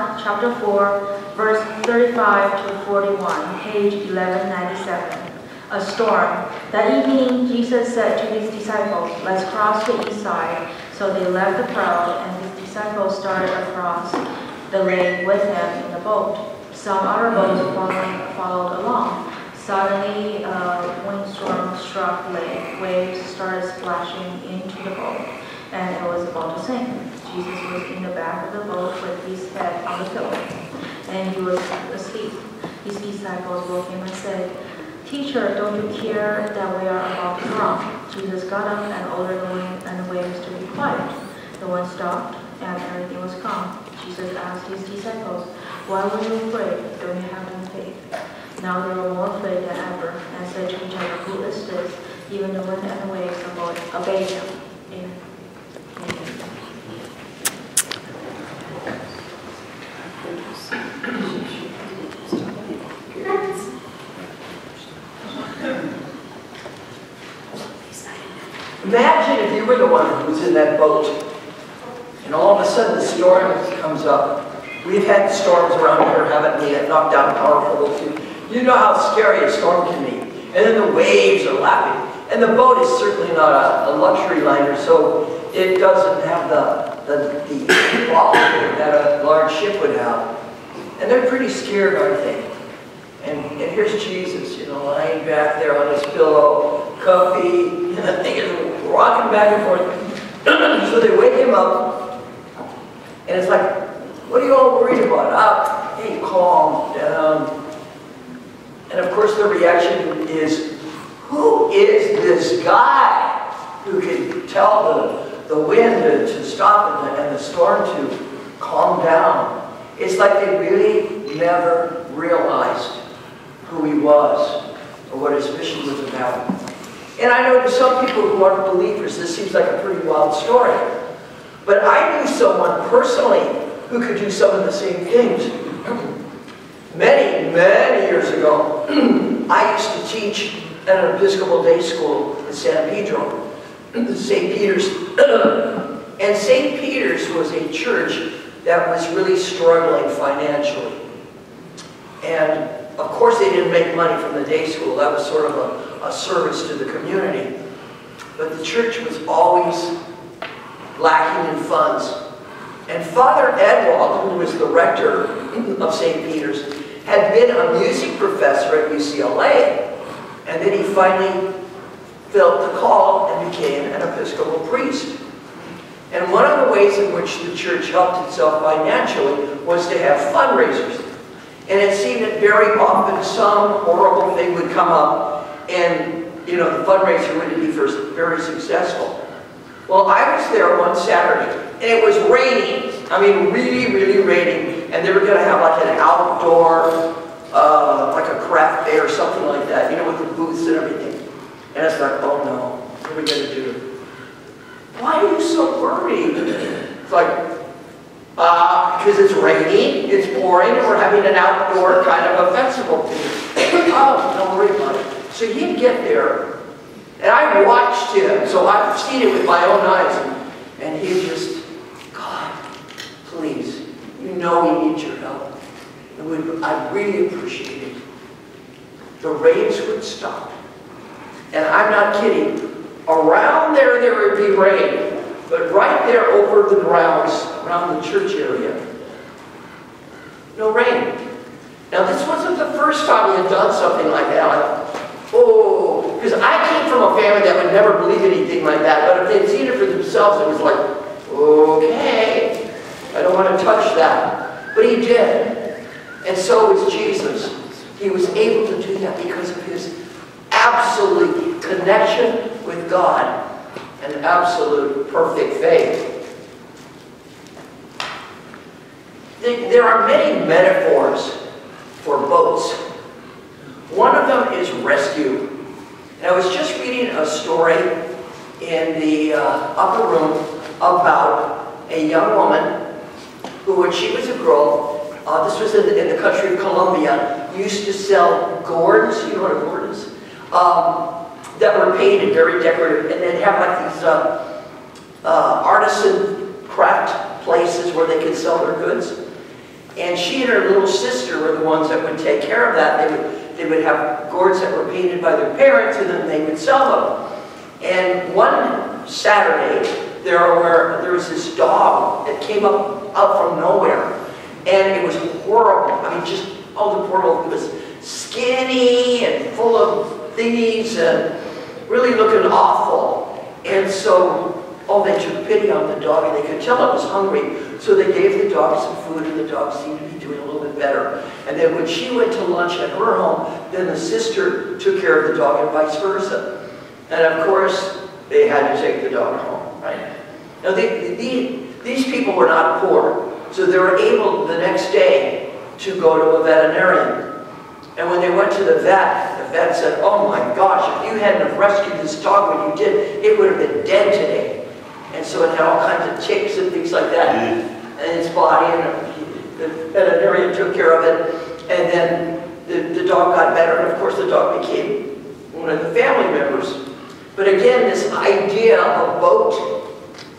Mark chapter 4, verse 35 to 41, page 1197. A storm. That evening, Jesus said to his disciples, "Let's cross the east side." So they left the crowd, and his disciples started across the lake with him in the boat. Some other boats followed along. Suddenly, a windstorm struck the lake. Waves started splashing into the boat, and it was about to sink. Jesus was in the back of the boat with his head on the pillow, and he was asleep. His disciples woke him and said, "Teacher, don't you care that we are about to drown?" Jesus got up and ordered the wind and the waves to be quiet. The wind stopped, and everything was calm. Jesus asked his disciples, "Why were you afraid? Don't you have any faith?" Now they were more afraid than ever, and said to each other, "Who is this? Even the wind and the waves obey him." Amen. Imagine if you were the one who was in that boat, and all of a sudden the storm comes up. We've had storms around here, haven't we? It knocked down power poles too. You know how scary a storm can be. And then the waves are lapping. And the boat is certainly not a luxury liner, so it doesn't have the quality that a large ship would have. And they're pretty scared, aren't they? And here's Jesus, you know, lying back there on his pillow, comfy, and the thing is rocking back and forth. So they wake him up, and it's like, "What are you all worried about? Hey, calm down." And of course the reaction is, who is this guy who can tell the wind to stop and the storm to calm down? It's like they really never realized who he was or what his mission was about. And I know to some people who aren't believers, this seems like a pretty wild story. But I knew someone personally who could do some of the same things. Many, many years ago, I used to teach at an Episcopal day school in San Pedro, St. Peter's. And St. Peter's was a church that was really struggling financially. And of course they didn't make money from the day school. That was sort of a service to the community. But the church was always lacking in funds. And Father Edwald, who was the rector of St. Peter's, had been a music professor at UCLA. And then he finally felt the call and became an Episcopal priest. And one of the ways in which the church helped itself financially was to have fundraisers. And it seemed that very often some horrible thing would come up and, you know, the fundraiser wouldn't be very successful. Well, I was there one Saturday, and it was raining. I mean, really, really raining. And they were going to have like an outdoor, like a craft day or something like that, you know, with the booths and everything. And it's like, oh no, what are we going to do? Why are you so worried? It's like, because it's raining, it's pouring, and we're having an outdoor kind of a festival thing. Oh, don't worry about it. So he'd get there, and I watched him, so I've seen it with my own eyes, and he'd just, "God, please, you know we need your help. I really appreciate it." The rains would stop. And I'm not kidding. Around there would be rain. But right there over the grounds, around the church area, no rain. Now this wasn't the first time he had done something like that. Like, oh, because I came from a family that would never believe anything like that. But if they'd seen it for themselves, it was like, okay, I don't want to touch that. But he did. And so was Jesus. He was able to do that because of his absolute connection with God and absolute perfect faith. There are many metaphors for boats. One of them is rescue. And I was just reading a story in the upper room about a young woman who, when she was a girl, this was in the country of Colombia, used to sell gourds. You know what a gourd is? That were painted, very decorative, and they'd have like these artisan craft places where they could sell their goods. And she and her little sister were the ones that would take care of that. They would have gourds that were painted by their parents, and then they would sell them. And one Saturday, there was this dog that came up out from nowhere, and it was horrible. I mean, just all the poor little, it was skinny and full of thingies and really looking awful. And so, they took pity on the dog, and they could tell it was hungry. So they gave the dog some food, and the dog seemed to be doing a little bit better. And then when she went to lunch at her home, then the sister took care of the dog and vice versa. And of course, they had to take the dog home, right? Now, these people were not poor, so they were able the next day to go to a veterinarian. And when they went to the vet said, "Oh my gosh, if you hadn't have rescued this dog when you did, it would have been dead today." And so it had all kinds of ticks and things like that in its body, and the veterinarian took care of it. And then the dog got better, and of course the dog became one of the family members. But again, this idea of a boat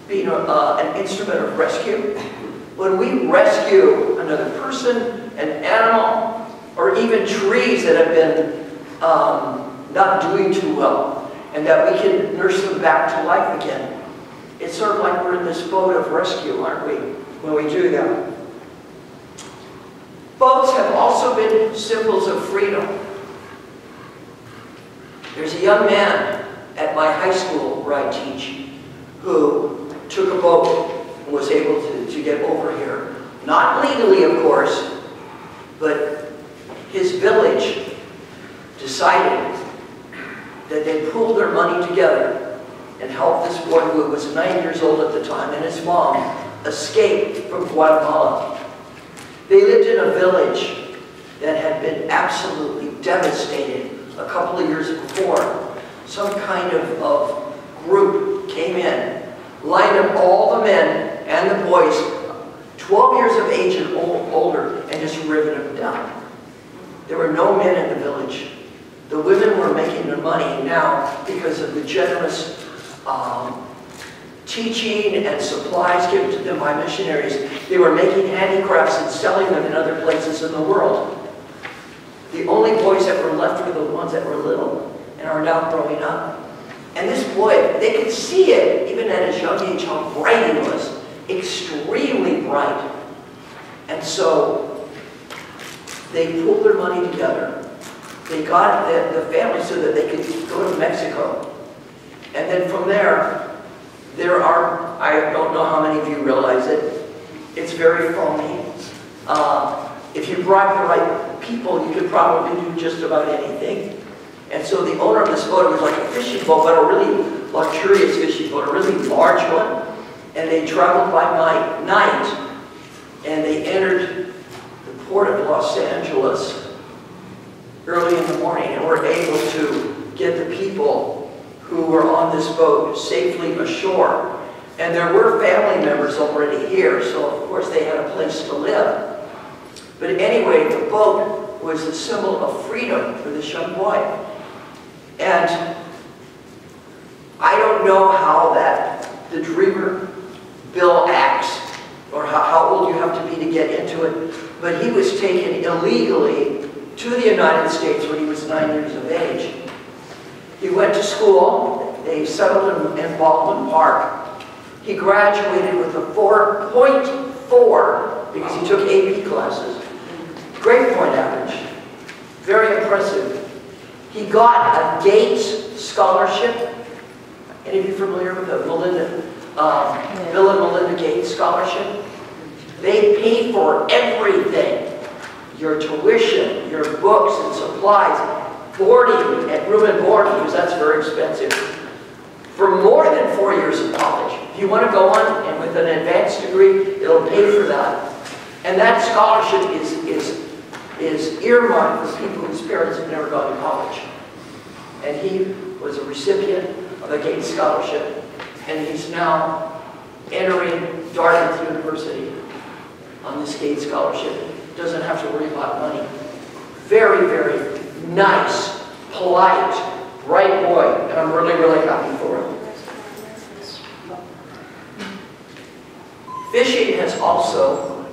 being an instrument of rescue, when we rescue another person, an animal, or even trees that have been not doing too well, and that we can nurse them back to life again, it's sort of like we're in this boat of rescue, aren't we, when we do that? Boats have also been symbols of freedom. There's a young man at my high school where I teach who took a boat and was able to get over here. Not legally, of course, but his village decided that they'd pool their money together and help this boy, who was 9 years old at the time, and his mom escape from Guatemala. They lived in a village that had been absolutely devastated a couple of years before. Some kind of group came in, lined up all the men and the boys, 12 years of age and older, and just riveted them down. There were no men in the village. The women were making their money now because of the generous teaching and supplies given to them by missionaries. They were making handicrafts and selling them in other places in the world. The only boys that were left were the ones that were little and are now growing up. And this boy, they could see it, even at his young age, how bright he was. Extremely bright. And so they pooled their money together. They got the family so that they could go to Mexico. And then from there are, I don't know how many of you realize it, it's very phony. If you bribe the right people, you could probably do just about anything. And so the owner of this boat, it was like a fishing boat, but a really luxurious fishing boat, a really large one. And they traveled by night, and they entered the port of Los Angeles early in the morning, and were able to get the people who were on this boat safely ashore. And there were family members already here, so of course they had a place to live. But anyway, the boat was a symbol of freedom for this young boy. And I don't know how the Dreamer Bill acts, or how old you have to be to get into it, but he was taken illegally to the United States when he was 9 years of age. He went to school. They settled in Baldwin Park. He graduated with a 4.4 because he took AP classes. Grade point average. Very impressive. He got a Gates Scholarship. Any of you familiar with the Bill and Melinda Gates Scholarship? They paid for everything. Your tuition, your books and supplies, boarding and room and board, because that's very expensive, for more than 4 years of college. If you want to go on and with an advanced degree, it'll pay for that. And that scholarship is earmarked for people whose parents have never gone to college. And he was a recipient of a Gates Scholarship, and he's now entering Dartmouth University on this Gates Scholarship. Doesn't have to worry about money. Very, very nice, polite, bright boy, and I'm really, really happy for him. Fishing has also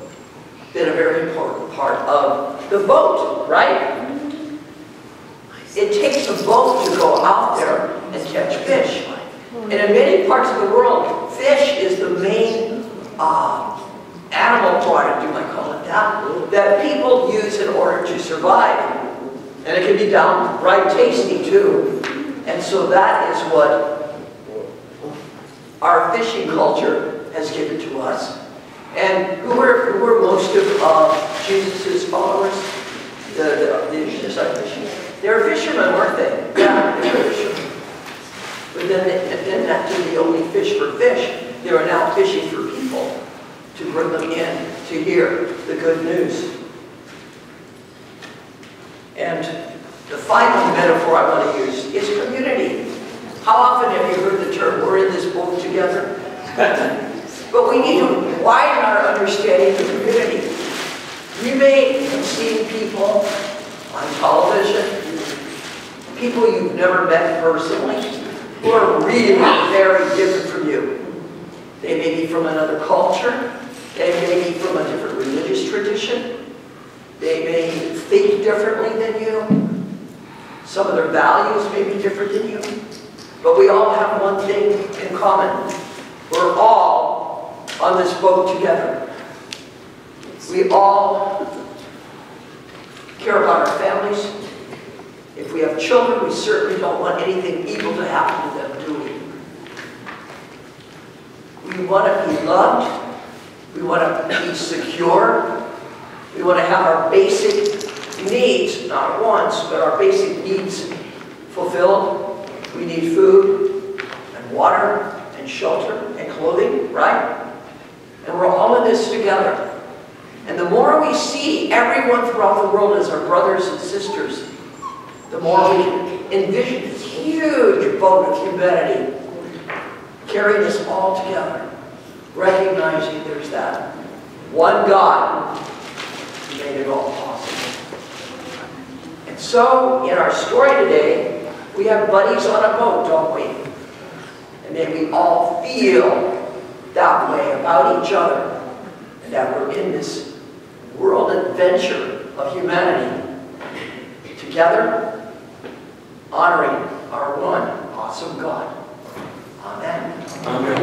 been a very important part of the boat, right? It takes a boat to go out there and catch fish. And in many parts of the world, fish is the main animal product, you might call it that people use in order to survive. And it can be downright tasty too. And so that is what our fishing culture has given to us. And who were most of Jesus' followers? The disciples. They were fishermen, weren't they? Yeah, they were fishermen. But then that didn't only fish for fish. They were now fishing for people to bring them in to hear the good news. And the final metaphor I want to use is community. How often have you heard the term, we're in this boat together? But we need to widen our understanding of community. You may have seen people on television, people you've never met personally, who are really very different from you. They may be from another culture. They may be from a different religious tradition. They may think differently than you. Some of their values may be different than you. But we all have one thing in common. We're all on this boat together. We all care about our families. If we have children, we certainly don't want anything evil to happen to them, do we? We want to be loved. We want to be secure. We want to have our basic needs, not wants, but our basic needs fulfilled. We need food and water and shelter and clothing, right? And we're all in this together. And the more we see everyone throughout the world as our brothers and sisters, the more we can envision this huge boat of humanity carrying us all together, recognizing there's that one God who made it all possible. And so, in our story today, we have buddies on a boat, don't we? And then we all feel that way about each other, and that we're in this world adventure of humanity together, honoring our one awesome God. Amen. Amen.